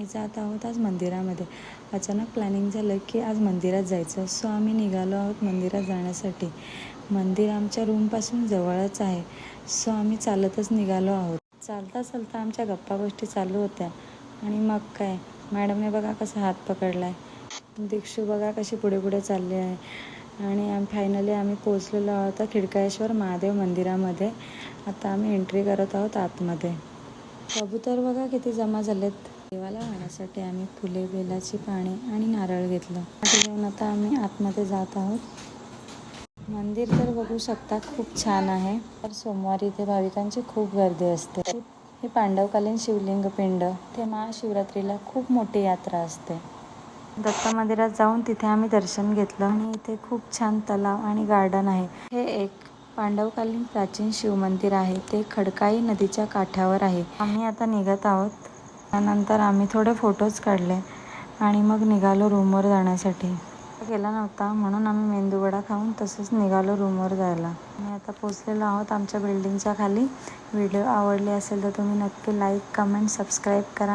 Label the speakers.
Speaker 1: आम्ही जात आहोत आज मंदिरामध्ये. अचानक प्लॅनिंग झालं की आज मंदिरात जायचं. सो आम्ही निघालो आहोत मंदिरात जाण्यासाठी. मंदिर आमच्या रूमपासून जवळच आहे. सो आम्ही चालतच निघालो आहोत. चालता चालता आमच्या गप्पा गोष्टी चालू होत्या आणि मग काय, मॅडमने बघा कसा हात पकडला आहे. दीक्षू बघा कशी पुढे पुढे चालली आहे. आणि फायनली आम्ही पोचलेलो आहोत खिडकाळेश्वर महादेव मंदिरामध्ये. आता आम्ही एंट्री करत आहोत आतमध्ये. कबूतर बघा किती जमा झालेत. देवाला वाहण्यासाठी आम्ही फुले, बेलाची पाने आणि नारळ घेतलं. घेऊन आता आम्ही आतमध्ये जात आहोत. मंदिर तर बघू शकता खूप छान आहे. तर सोमवारी इथे भाविकांची खूप गर्दी असते. हे पांडवकालीन शिवलिंग पिंड. ते महाशिवरात्रीला खूप मोठी यात्रा असते. दत्त मंदिरात जाऊन तिथे आम्ही दर्शन घेतलं आणि इथे खूप छान तलाव आणि गार्डन आहे. हे एक पांडवकालीन प्राचीन शिवमंदिर आहे. ते खडकाई नदीच्या काठावर आहे. आम्ही आता निघत आहोत. त्यानंतर आम्ही थोडे फोटोज काढले आणि मग निघालो रूमवर जाण्यासाठी. गेला नव्हता म्हणून आम्ही मेंदूवडा खाऊन तसंच निघालो रूमवर जायला. आम्ही आता पोचलेलो आहोत आमच्या बिल्डिंगच्या खाली. व्हिडिओ आवडले असेल तर तुम्ही नक्की लाईक, कमेंट, सबस्क्राईब करा.